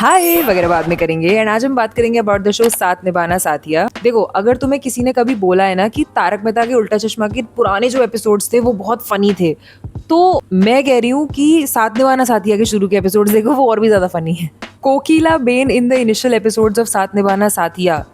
हाय वगैरह बाद में करेंगे। एंड आज हम बात करेंगे अबाउट द शो साथ निभाना साथिया। देखो, अगर तुम्हें किसी ने कभी बोला है ना कि तारक मेहता के उल्टा चश्मा के पुराने जो एपिसोड्स थे वो बहुत फनी थे, तो मैं कह रही हूँ कि साथ निभाना साथिया के शुरू के एपिसोड्स देखो, वो और भी ज्यादा फनी है। Kokila ben in the initial episodes of Saath Nibhana Saathiya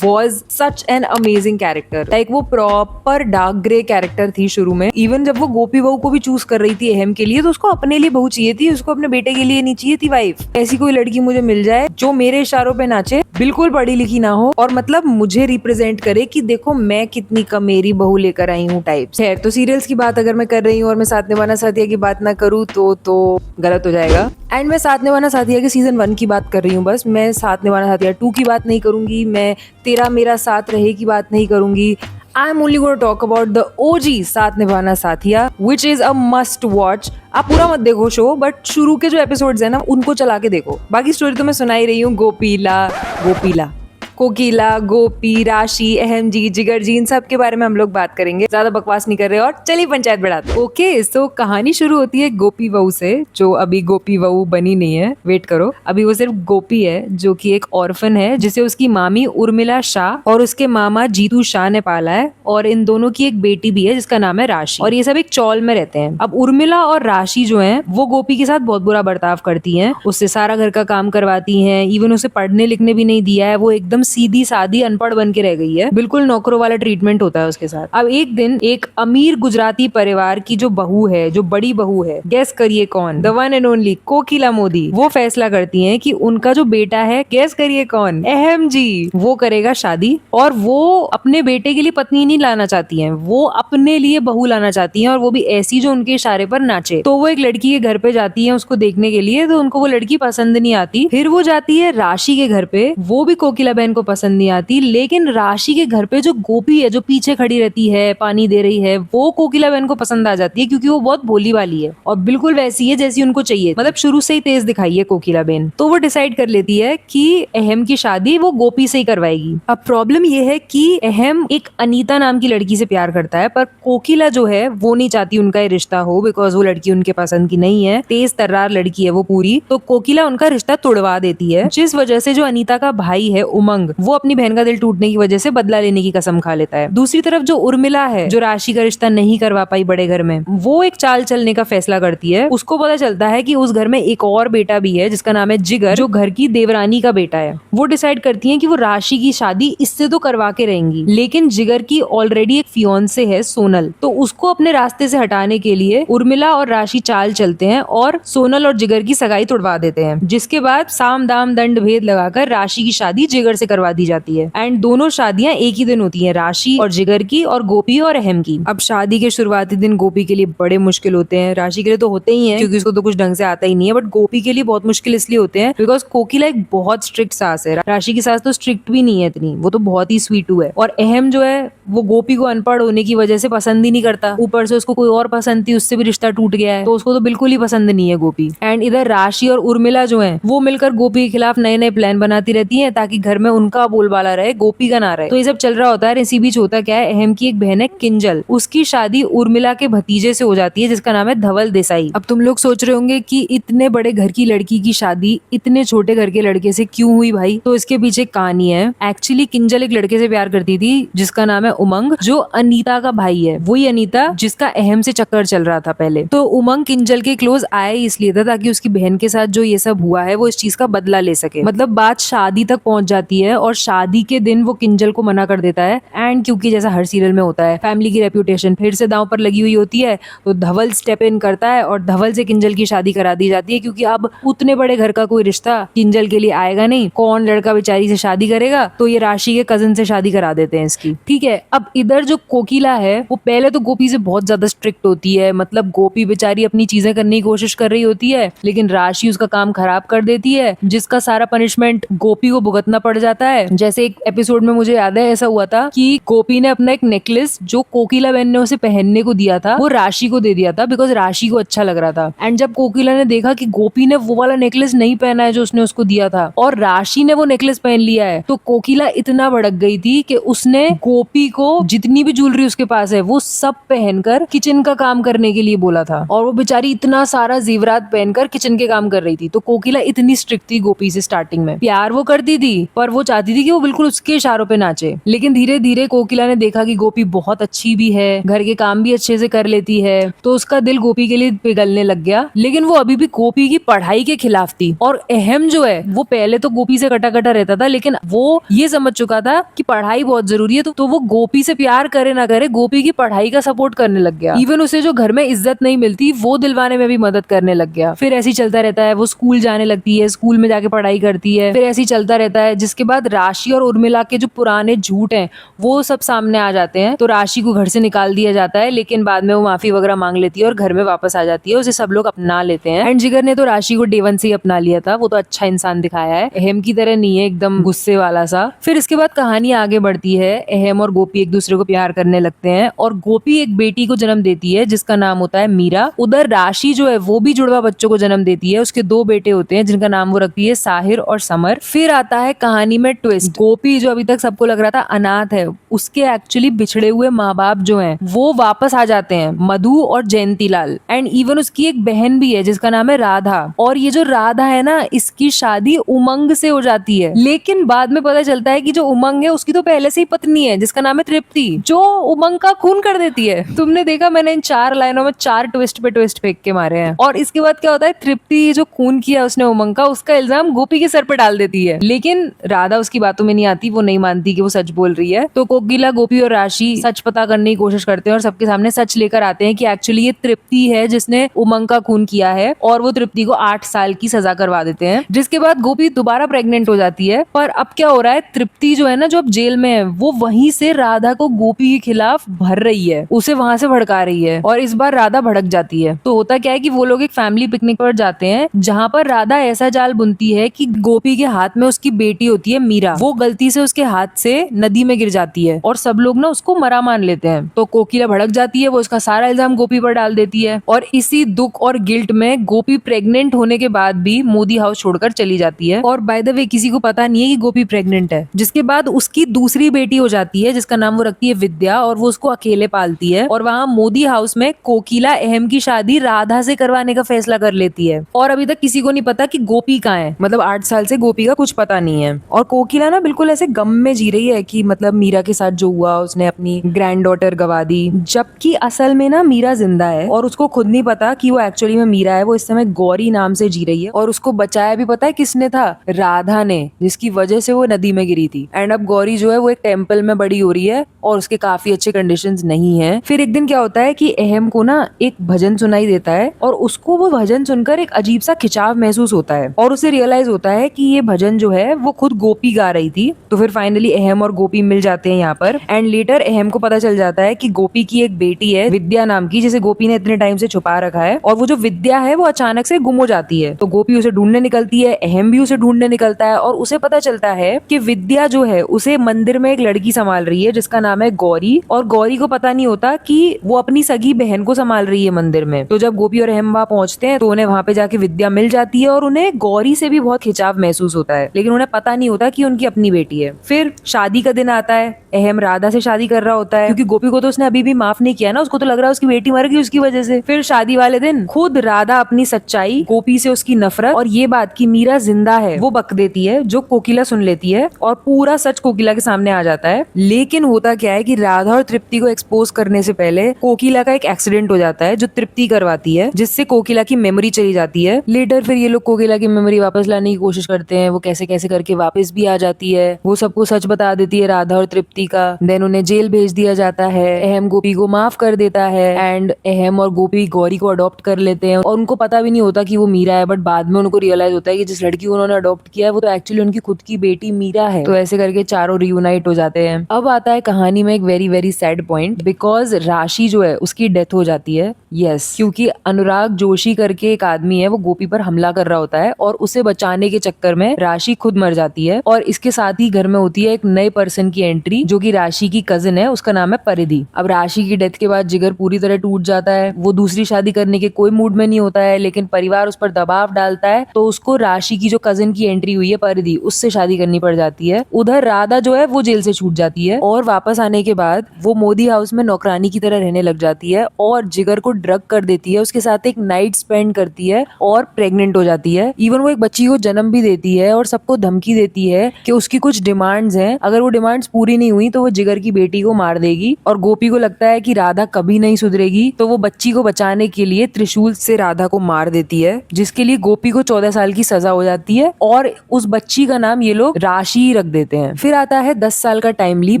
was such an amazing character. Like वो प्रॉपर डार्क ग्रे कैरेक्टर थी शुरू में। इवन जब वो गोपी बहू को भी चूज कर रही थी अहम के लिए, तो उसको अपने लिए बहू चाहिए थी, उसको अपने बेटे के लिए नहीं चाहिए थी वाइफ। ऐसी कोई लड़की मुझे मिल जाए जो मेरे इशारों पे नाचे, बिल्कुल पढ़ी लिखी ना हो और मतलब मुझे रिप्रेजेंट करे कि देखो मैं कितनी कमेरी बहू लेकर आई हूँ टाइप। खैर, तो सीरियल्स की बात अगर मैं कर रही हूँ और मैं साथ निभाना साथिया की बात ना करूँ तो गलत हो जाएगा। एंड मैं साथ निभाना साथिया के सीजन 1 की बात कर रही हूँ बस। मैं साथ निभाना साथिया 2 की बात नहीं करूंगी, मैं तेरा मेरा साथ रहे की बात नहीं करूंगी। I am only gonna talk about the OG Saath Nibhana Saathiya, which is a must watch. आप पूरा मत देखो शो, बट शुरू के जो एपिसोड्स है ना उनको चला के देखो। बाकी स्टोरी तो मैं सुना ही रही हूँ। गोपीला कोकिला, गोपी, राशि, अहम जी, जिगर जी, इन सब के बारे में हम लोग बात करेंगे। ज्यादा बकवास नहीं कर रहे और चलिए पंचायत बढ़ाते। ओके, सो कहानी शुरू होती है गोपी बहू से, जो अभी गोपी बहू बनी नहीं है। वेट करो, अभी वो सिर्फ गोपी है, जो कि एक ऑर्फन है जिसे उसकी मामी उर्मिला शाह और उसके मामा जीतू शाह ने पाला है। और इन दोनों की एक बेटी भी है जिसका नाम है राशि। और ये सब एक चौल में रहते हैं। अब उर्मिला और राशि जो है वो गोपी के साथ बहुत बुरा बर्ताव करती है, उससे सारा घर का काम करवाती है, इवन उसे पढ़ने लिखने भी नहीं दिया है। वो एकदम सीधी सादी अनपढ़ बन के रह गई है, बिल्कुल नौकरों वाला ट्रीटमेंट होता है उसके साथ। अब एक दिन एक अमीर गुजराती परिवार की जो बहू है, जो बड़ी बहू है, गेस करिए कौन? द वन एंड ओनली कोकिला मोदी। वो फैसला करती हैं कि उनका जो बेटा है, गेस करिए कौन? अहम जी। वो करेगा शादी और वो अपने बेटे के लिए पत्नी नहीं लाना चाहती हैं, वो अपने लिए बहू लाना चाहती हैं, और वो भी ऐसी जो उनके इशारे पर नाचे। तो वो एक लड़की के घर पे जाती है उसको देखने के लिए, तो उनको वो लड़की पसंद नहीं आती। फिर वो जाती है राशि के घर पे, वो भी कोकिला बहन को पसंद नहीं आती। लेकिन राशि के घर पे जो गोपी है, जो पीछे खड़ी रहती है, पानी दे रही है, वो कोकिला बहन को पसंद आ जाती है, क्योंकि वो बहुत भोली वाली है और बिल्कुल वैसी है जैसी उनको चाहिए। मतलब शुरू से ही तेज दिखाई है कोकिला बहन। तो वो डिसाइड कर लेती है कि अहम की शादी वो गोपी से ही करवाएगी। अब प्रॉब्लम ये है कि अहम एक अनीता नाम की लड़की से प्यार करता है, पर कोकिला जो है वो नहीं चाहती उनका ये रिश्ता हो, बिकॉज वो लड़की उनके पसंद की नहीं है। तेज तर्रार लड़की है वो पूरी। तो कोकिला उनका रिश्ता तोड़वा देती है, जिस वजह से जो अनीता का भाई है उमंग, वो अपनी बहन का दिल टूटने की वजह से बदला लेने की कसम खा लेता है। दूसरी तरफ जो उर्मिला है, जो राशि का रिश्ता नहीं करवा पाई बड़े घर में, वो एक चाल चलने का फैसला करती है। उसको पता चलता है कि उस घर में एक और बेटा भी है जिसका नाम है जिगर, जो घर की देवरानी का बेटा है। वो डिसाइड करती है कि वो राशि की शादी इससे तो करवा के रहेंगी, लेकिन जिगर की ऑलरेडी एक फियोन्से है सोनल, तो उसको अपने रास्ते से हटाने के लिए उर्मिला और राशि चाल चलते हैं और सोनल और जिगर की सगाई तोड़वा देते हैं। जिसके बाद साम दाम दंड भेद लगाकर राशि की शादी जिगर से करवा दी जाती है। एंड दोनों शादियां एक ही दिन होती हैं, राशि और जिगर की और गोपी और अहम की। अब शादी के शुरुआती दिन गोपी के लिए बड़े मुश्किल होते हैं। राशि के लिए तो होते ही हैं क्योंकि उसको तो कुछ ढंग से आता ही नहीं है, बट गोपी के लिए बहुत मुश्किल इसलिए होते हैं बिकॉज कोकिला एक बहुत स्ट्रिक्ट सास है। राशि की सास तो स्ट्रिक्ट भी नहीं है इतनी, वो तो बहुत ही स्वीटू है। और अहम जो है वो गोपी को अनपढ़ होने की वजह से पसंद ही नहीं करता, ऊपर से उसको कोई और पसंद थी, उससे भी रिश्ता टूट गया है, तो उसको तो बिल्कुल ही पसंद नहीं है गोपी। एंड इधर राशि और उर्मिला जो है वो मिलकर गोपी के खिलाफ नए नए प्लान बनाती रहती है ताकि घर में उनका बोलबाला रहे, गोपी का ना रहे। तो ये सब चल रहा होता है। इसी बीच होता क्या है, अहम की एक बहन है किंजल, उसकी शादी उर्मिला के भतीजे से हो जाती है जिसका नाम है धवल देसाई। अब तुम लोग सोच रहे होंगे कि इतने बड़े घर की लड़की की शादी इतने छोटे घर के लड़के से क्यों हुई भाई? तो इसके पीछे कहानी है। एक्चुअली किंजल एक लड़के से प्यार करती थी जिसका नाम है उमंग, जो अनीता का भाई है। वही अनीता जिसका अहम से चक्कर चल रहा था पहले। तो उमंग किंजल के क्लोज आया इसलिए था ताकि उसकी बहन के साथ जो ये सब हुआ है वो इस चीज का बदला ले सके। मतलब बात शादी तक पहुंच जाती है और शादी के दिन वो किंजल को मना कर देता है। एंड क्योंकि जैसा हर सीरियल में होता है, फैमिली की रेप्यूटेशन फिर से दांव पर लगी हुई होती है, तो धवल स्टेप इन करता है और धवल से किंजल की शादी करा दी जाती है, क्योंकि अब उतने बड़े घर का कोई रिश्ता किंजल के लिए आएगा नहीं। कौन लड़का बेचारी से शादी करेगा, तो ये राशि के कजन से शादी करा देते हैं इसकी। ठीक है, अब इधर जो कोकिला है वो पहले तो गोपी से बहुत ज्यादा स्ट्रिक्ट होती है। मतलब गोपी बेचारी अपनी चीजें करने की कोशिश कर रही होती है, लेकिन राशि उसका काम खराब कर देती है, जिसका सारा पनिशमेंट गोपी को भुगतना पड़ जाता आता है, जैसे एक एपिसोड में मुझे याद है ऐसा हुआ था कि गोपी ने अपना एक नेकलेस जो कोकिला बहन ने उसे पहनने को दिया था वो राशि को दे दिया था, बिकॉज राशि को अच्छा लग रहा था। एंड जब कोकिला ने देखा कि गोपी ने वो वाला नेकलेस नहीं पहना है जो उसने उसको दिया था और राशि ने वो नेकलेस पहन लिया है, तो कोकिला इतना भड़क गई थी कि उसने गोपी को जितनी भी ज्वेलरी उसके पास है वो सब पहनकर किचन का काम करने के लिए बोला था। और वो बेचारी इतना सारा जेवरात पहनकर किचन के काम कर रही थी। तो कोकिला इतनी स्ट्रिक्ट थी गोपी से स्टार्टिंग में, प्यार वो करती थी पर वो चाहती थी कि वो बिल्कुल उसके इशारों पे नाचे। लेकिन धीरे धीरे कोकिला ने देखा कि गोपी बहुत अच्छी भी है, घर के काम भी अच्छे से कर लेती है, तो उसका दिल गोपी के लिए पिघलने लग गया। लेकिन वो अभी भी गोपी की पढ़ाई के खिलाफ थी। और अहम जो है वो पहले तो गोपी से कटा कटा रहता था, लेकिन वो ये समझ चुका था कि पढ़ाई बहुत जरूरी है, तो वो गोपी से प्यार करे ना करे गोपी की पढ़ाई का सपोर्ट करने लग गया। इवन उसे जो घर में इज्जत नहीं मिलती वो दिलवाने में भी मदद करने लग गया। फिर ऐसे ही चलता रहता है, वो स्कूल जाने लगती है, स्कूल में जाके पढ़ाई करती है, फिर ऐसे ही चलता रहता है। जिसके बाद राशि और उर्मिला के जो पुराने झूठ हैं वो सब सामने आ जाते हैं। तो राशि को घर से निकाल दिया जाता है, लेकिन बाद में वो माफी वगैरह मांग लेती है और घर में वापस आ जाती है। उसे सब लोग अपना लेते हैं। एंड जिगर ने तो राशि को डे वन से ही अपना लिया था, वो तो अच्छा इंसान दिखाया है, अहम की तरह नहीं है एकदम गुस्से वाला सा। फिर इसके बाद कहानी आगे बढ़ती है, अहम और गोपी एक दूसरे को प्यार करने लगते हैं और गोपी एक बेटी को जन्म देती है जिसका नाम होता है मीरा। उधर राशि जो है वो भी जुड़वा बच्चों को जन्म देती है, उसके 2 बेटे होते हैं जिनका नाम वो रखती है साहिर और समर। फिर आता है कहानी में ट्विस्ट, गोपी जो अभी तक सबको लग रहा था अनाथ है, उसके एक्चुअली बिछड़े हुए माँ बाप जो हैं वो वापस आ जाते हैं, मधु और जयंती लाल। एंड इवन उसकी एक बहन भी है जिसका नाम है राधा। और ये जो राधा है ना, इसकी शादी उमंग से हो जाती है। लेकिन बाद में पता चलता है कि जो उमंग है उसकी तो पहले से ही पत्नी है जिसका नाम है तृप्ति, जो उमंग का खून कर देती है। तुमने देखा मैंने इन 4 लाइनों में 4 ट्विस्ट पे ट्विस्ट फेंक के मारे हैं। और इसके बाद क्या होता है, तृप्ति जो खून किया उसने उमंग का, उसका इल्जाम गोपी के सर पे डाल देती है। लेकिन राधा उसकी बातों में नहीं आती, वो नहीं मानती कि वो सच बोल रही है। तो कोकिला, गोपी और राशि सच पता करने की कोशिश करते हैं और सबके सामने सच लेकर आते हैं कि एक्चुअली ये तृप्ति है जिसने उमंग का खून किया है। और वो तृप्ति को 8 साल की सजा करवा देते हैं। जिसके बाद गोपी दोबारा प्रेग्नेंट हो जाती है। पर अब क्या हो रहा है, तृप्ति जो है ना, जो अब जेल में है, वो वहीं से राधा को गोपी के खिलाफ भर रही है, उसे वहां से भड़का रही है। और इस बार राधा भड़क जाती है। तो होता क्या है कि वो लोग एक फैमिली पिकनिक पर जाते हैं जहां पर राधा ऐसा जाल बुनती है कि गोपी के हाथ में उसकी बेटी होती है मीरा, वो गलती से उसके हाथ से नदी में गिर जाती है और सब लोग ना उसको मरा मान लेते हैं। तो कोकिला भड़क जाती है, वो उसका सारा इल्जाम गोपी पर डाल देती है। और इसी दुख और गिल्ट में गोपी प्रेग्नेंट होने के बाद भी मोदी हाउस छोड़कर चली जाती है। और बाय द वे किसी को पता नहीं है कि गोपी प्रेग्नेंट है। जिसके बाद उसकी दूसरी बेटी हो जाती है जिसका नाम वो रखती है विद्या, और वो उसको अकेले पालती है। और वहाँ मोदी हाउस में कोकिला अहम की शादी राधा से करवाने का फैसला कर लेती है। और अभी तक किसी को नहीं पता कि गोपी कहाँ है, मतलब 8 साल से गोपी का कुछ पता नहीं है। और कोकिला ना बिल्कुल ऐसे गम में जी रही है कि मतलब मीरा के साथ जो हुआ, उसने अपनी ग्रैंड डॉटर गवा दी, जबकि असल में ना मीरा जिंदा है और उसको खुद नहीं पता कि वो एक्चुअली में मीरा है। वो इस समय गौरी नाम से जी रही है और उसको बचाया भी पता है किसने था, राधा ने, जिसकी वजह से वो नदी में गिरी थी। एंड अब गौरी जो है वो एक टेम्पल में बड़ी हो रही है और उसके काफी अच्छे कंडीशंस नहीं है। फिर एक दिन क्या होता है कि अहम को ना एक भजन सुनाई देता है और उसको वो भजन सुनकर एक अजीब सा खिंचाव महसूस होता है और उसे रियलाइज होता है कि ये भजन जो है वो खुद गोपी गा रही थी। तो फिर फाइनली अहम और गोपी मिल जाते हैं यहाँ पर। एंड लेटर अहम को पता चल जाता है कि गोपी की एक बेटी है विद्या नाम की, जिसे गोपी ने इतने टाइम से छुपा रखा है। और वो जो विद्या है वो अचानक से गुम हो जाती है। तो गोपी उसे ढूंढने निकलती है, अहम भी उसे ढूंढने निकलता है और उसे पता चलता है कि विद्या जो है उसे मंदिर में एक लड़की संभाल रही है जिसका नाम है गौरी। और गौरी को पता नहीं होता कि वो अपनी सगी बहन को संभाल रही है मंदिर में। तो जब गोपी और अहम वहाँ पहुंचते हैं तो उन्हें वहाँ पे जाके विद्या मिल जाती है और उन्हें गौरी से भी बहुत खिंचाव महसूस होता है, लेकिन उन्हें पता नहीं होता कि उनकी अपनी बेटी है। फिर शादी का दिन आता है, अहम राधा से शादी कर रहा होता है क्योंकि गोपी को तो उसने अभी भी माफ नहीं किया ना, उसको तो लग रहा है उसकी बेटी मर गई उसकी वजह से। फिर शादी वाले दिन खुद राधा अपनी सच्चाई, गोपी से उसकी नफरत और ये बात कि मीरा जिंदा है वो बक देती है, जो कोकिला सुन लेती है और पूरा सच कोकिला के सामने आ जाता है। लेकिन होता क्या है कि राधा और तृप्ति को एक्सपोज करने से पहले कोकिला का एक एक्सीडेंट हो जाता है जो तृप्ति करवाती है, जिससे कोकिला की मेमोरी चली जाती है। लेटर फिर ये लोग कोकिला की मेमोरी वापस लाने की कोशिश करते हैं, वो कैसे कैसे करके वापस भी आ जाती है। वो सबको सच बता देती है राधा और तृप्ति का। देन उन्हें जेल भेज दिया जाता है। अहम गोपी को माफ कर देता है एंड अहम और गोपी गौरी को अडॉप्ट कर लेते हैं और उनको पता भी नहीं होता कि वो मीरा है। बट बाद में उनको रियलाइज होता है कि जिस लड़की को उन्होंने अडॉप्ट किया है वो तो एक्चुअली उनकी खुद की बेटी मीरा है। तो ऐसे करके चारों रियूनाइट हो जाते हैं। अब आता है कहानी में एक very very sad point, because राशि जो है उसकी डेथ हो जाती है। यस, क्योंकि अनुराग जोशी करके एक आदमी है, वो गोपी पर हमला कर रहा होता है और उसे बचाने के चक्कर में राशि खुद मर जाती है। और इसके साथ ही घर में होती है एक नए पर्सन की एंट्री जो कि राशि की कजिन है, उसका नाम है परिधि। अब राशि की डेथ के बाद जिगर पूरी तरह टूट जाता है, वो दूसरी शादी करने के कोई मूड में नहीं होता है, लेकिन परिवार उस पर दबाव डालता है तो उसको राशि की जो कजिन की एंट्री हुई है परिधि, उससे शादी करनी पड़ जाती है। उधर राधा जो है वो जेल से छूट जाती है और वापस आने के बाद वो मोदी हाउस में नौकरानी की तरह रहने लग जाती है और जिगर को ड्रग कर देती है, उसके साथ एक नाइट स्पेंड करती है और प्रेग्नेंट हो जाती है। इवन वो एक बच्ची को जन्म भी देती है और सबको धमकी देती है कि उसकी कुछ डिमांड्स हैं, अगर वो डिमांड्स पूरी नहीं हुई तो वो जिगर की बेटी को मार देगी। और गोपी को लगता है कि राधा कभी नहीं सुधरेगी, तो वो बच्ची को बचाने के लिए त्रिशूल से राधा को मार देती है, जिसके लिए गोपी को 14 साल की सजा हो जाती है और उस बच्ची का नाम ये लोग राशि रख देते हैं। फिर आता है 10 साल का टाइम लीप।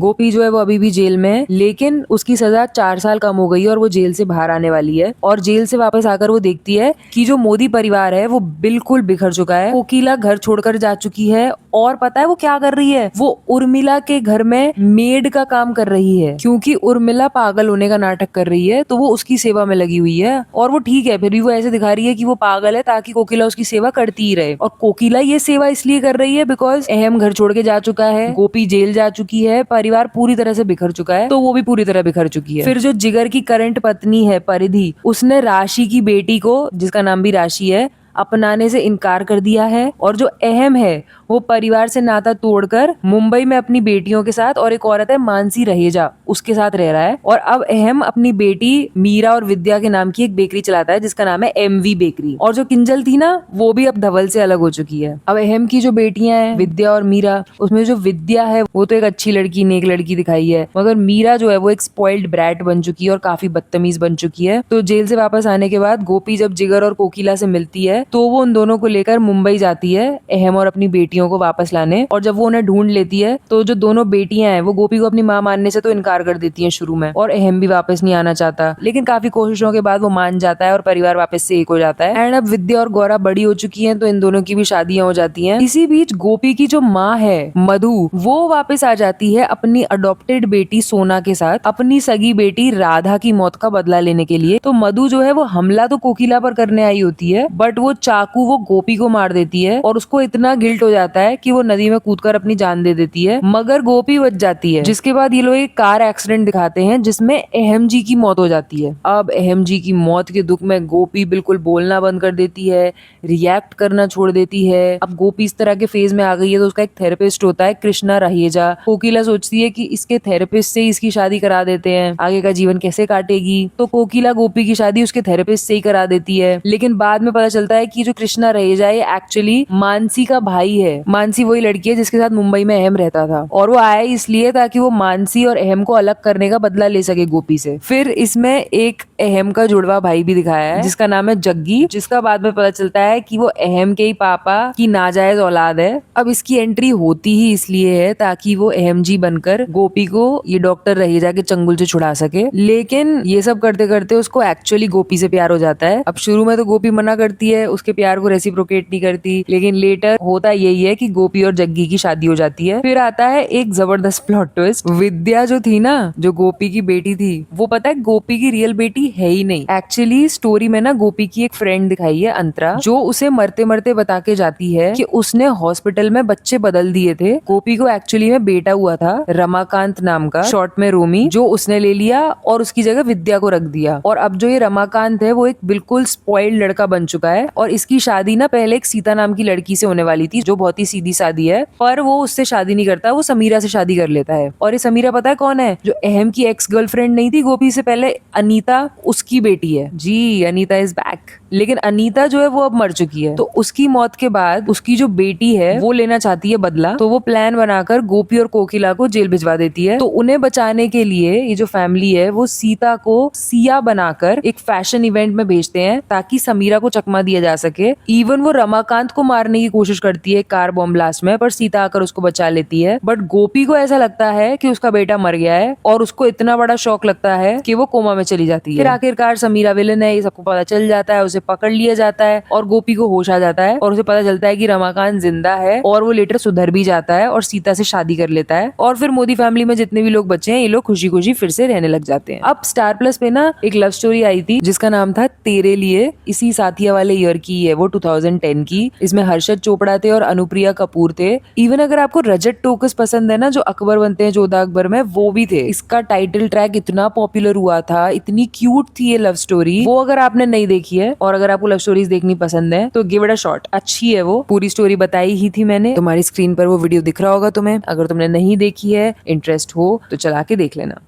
गोपी जो है वो अभी भी जेल में है, लेकिन उसकी सजा 4 साल कम हो गई है और वो जेल से बाहर आने वाली है। और जेल से वापस आकर वो देखती है कि जो मोदी परिवार है वो बिल्कुल बिखर चुका है। कोकिला घर छोड़कर जा चुकी है और पता है वो क्या कर रही है, वो उर्मिला के घर में मेड का काम कर रही है, क्योंकि उर्मिला पागल होने का नाटक कर रही है तो वो उसकी सेवा में लगी हुई है। और वो ठीक है, फिर भी वो ऐसे दिखा रही है कि वो पागल है ताकि कोकिला उसकी सेवा करती ही रहे। और कोकिला ये सेवा इसलिए कर रही है बिकॉज अहम घर छोड़ के जा चुका है, गोपी जेल जा चुकी है, परिवार पूरी तरह से बिखर चुका है, तो वो भी पूरी तरह बिखर चुकी है। फिर जो जिगर की करंट पत्नी है परिधि, उसने राशि की बेटी को, जिसका नाम भी राशि है, अपनाने से इनकार कर दिया है। और जो अहम है वो परिवार से नाता तोड़कर मुंबई में अपनी बेटियों के साथ और एक औरत है मानसी रहेजा, उसके साथ रह रहा है। और अब अहम अपनी बेटी मीरा और विद्या के नाम की एक बेकरी चलाता है जिसका नाम है एमवी बेकरी। और जो किंजल थी ना वो भी अब धवल से अलग हो चुकी है। अब अहम की जो बेटियां हैं विद्या और मीरा, उसमें जो विद्या है वो तो एक अच्छी लड़की, नेक लड़की दिखाई है, मगर मीरा जो है वो एक स्पॉइल्ड ब्रैट बन चुकी है और काफी बदतमीज बन चुकी है। तो जेल से वापस आने के बाद गोपी जब जिगर और कोकिला से मिलती है तो वो उन दोनों को लेकर मुंबई जाती है अहम और अपनी बेटियों को वापस लाने। और जब वो उन्हें ढूंढ लेती है तो जो दोनों बेटियां हैं वो गोपी को अपनी माँ मानने से तो इनकार कर देती हैं शुरू में, और अहम भी वापस नहीं आना चाहता, लेकिन काफी कोशिशों के बाद वो मान जाता है और परिवार वापस से एक हो जाता है। एंड अब विद्या और गौरा बड़ी हो चुकी हैं तो इन दोनों की भी शादियां हो जाती हैं। इसी बीच गोपी की जो माँ है मधु, वो वापस आ जाती है अपनी अडॉप्टेड बेटी सोना के साथ अपनी सगी बेटी राधा की मौत का बदला लेने के लिए। तो मधु जो है वो हमला तो कोकिला पर करने आई होती है, बट वो चाकू वो गोपी को मार देती है और उसको इतना गिल्ट हो जाता है कि वो नदी में कूदकर अपनी जान दे देती है, मगर गोपी बच जाती है। जिसके बाद ये लोग एक कार एक्सीडेंट दिखाते हैं जिसमें अहम जी की मौत हो जाती है। अब अहम जी की मौत के दुख में गोपी बिल्कुल बोलना बंद कर देती है, रिएक्ट करना छोड़ देती है। अब गोपी इस तरह के फेज में आ गई है तो उसका एक थेरेपिस्ट होता है कृष्णा रहेजा। कोकिला सोचती है कि इसके थेरेपिस्ट से इसकी शादी करा देते हैं, आगे का जीवन कैसे काटेगी, तो कोकिला गोपी की शादी उसके थेरेपिस्ट से ही करा देती है। लेकिन बाद में पता चलता है कि जो कृष्णा रहेजा है एक्चुअली मानसी का भाई है। मानसी वही लड़की है जिसके साथ मुंबई में अहम रहता था, और वो आया इसलिए ताकि वो मानसी और अहम को अलग करने का बदला ले सके गोपी से। फिर इसमें एक अहम का जुड़वा भाई भी दिखाया है जिसका नाम है जग्गी, जिसका बाद में पता चलता है कि वो अहम के ही पापा की नाजायज औलाद है। अब इसकी एंट्री होती ही इसलिए है ताकि वो अहम जी बनकर गोपी को ये डॉक्टर रहेजा के चंगुल से छुड़ा सके। लेकिन ये सब करते करते उसको एक्चुअली गोपी से प्यार हो जाता है। अब शुरू में तो गोपी मना करती है, उसके प्यार को रेसिप्रोकेट नहीं करती, लेकिन लेटर होता यही है कि गोपी और जग्गी की शादी हो जाती है। फिर आता है एक जबरदस्त प्लॉट ट्विस्ट। विद्या जो थी ना, जो गोपी की बेटी थी, वो पता है गोपी की रियल बेटी है ही नहीं। एक्चुअली स्टोरी में ना गोपी की एक फ्रेंड दिखाई है अंतरा, जो उसे मरते मरते बता के जाती है कि उसने हॉस्पिटल में बच्चे बदल दिए थे। गोपी को एक्चुअली में बेटा हुआ था रमाकांत नाम का, शॉर्ट में रोमी, जो उसने ले लिया और उसकी जगह विद्या को रख दिया। और अब जो ये रमाकांत है वो एक बिल्कुल स्पॉइल्ड लड़का बन चुका है, और इसकी शादी ना पहले एक सीता नाम की लड़की से होने वाली थी जो बहुत ही सीधी सादी है, पर वो उससे शादी नहीं करता, वो समीरा से शादी कर लेता है। और ये समीरा पता है कौन है? जो अहम की एक्स गर्लफ्रेंड नहीं थी गोपी से पहले, अनीता, उसकी बेटी है। जी, अनीता इज बैक। लेकिन अनीता जो है वो अब मर चुकी है, तो उसकी मौत के बाद उसकी जो बेटी है वो लेना चाहती है बदला, तो वो प्लान बनाकर गोपी और कोकिला को जेल भिजवा देती है। तो उन्हें बचाने के लिए ये जो फैमिली है वो सीता को सिया बनाकर एक फैशन इवेंट में भेजते हैं ताकि समीरा को चकमा दिया जा सके। इवन वो रमाकांत को मारने की कोशिश करती है कार बॉम्ब ब्लास्ट में, पर सीता आकर उसको बचा लेती है। बट गोपी को ऐसा लगता है कि उसका बेटा मर गया है, और उसको इतना बड़ा शौक लगता है कि वो कोमा में चली जाती है। फिर आखिरकार समीरा विलन है, ये सबको पता चल जाता है, उसे पकड़ लिया जाता है और गोपी को होश आ जाता है और उसे पता चलता है कि रमाकांत जिंदा है, और वो लेटर सुधर भी जाता है और सीता से शादी कर लेता है। और फिर मोदी फैमिली में जितने भी लोग बचे हैं ये लोग खुशी खुशी फिर से रहने लग जाते हैं। अब स्टार प्लस पे ना एक लव स्टोरी आई थी जिसका नाम था तेरे लिए, इसी साथिया वाले ईयर की है वो 2010 की। इसमें हर्षद चोपड़ा थे और अनुप्रिया कपूर थे। इवन अगर आपको रजत टोकस पसंद है ना, जो अकबर बनते हैं जोधा अकबर में, वो भी थे। इसका टाइटल ट्रैक इतना पॉपुलर हुआ था, इतनी क्यूट थी ये लव स्टोरी। वो अगर आपने नहीं देखी है और अगर आपको लव स्टोरीज देखनी पसंद है तो गिव इट अ शॉट, अच्छी है वो। पूरी स्टोरी बताई ही थी मैंने, तुम्हारी स्क्रीन पर वो वीडियो दिख रहा होगा तुम्हें। अगर तुमने नहीं देखी है, इंटरेस्ट हो तो चला के देख लेना।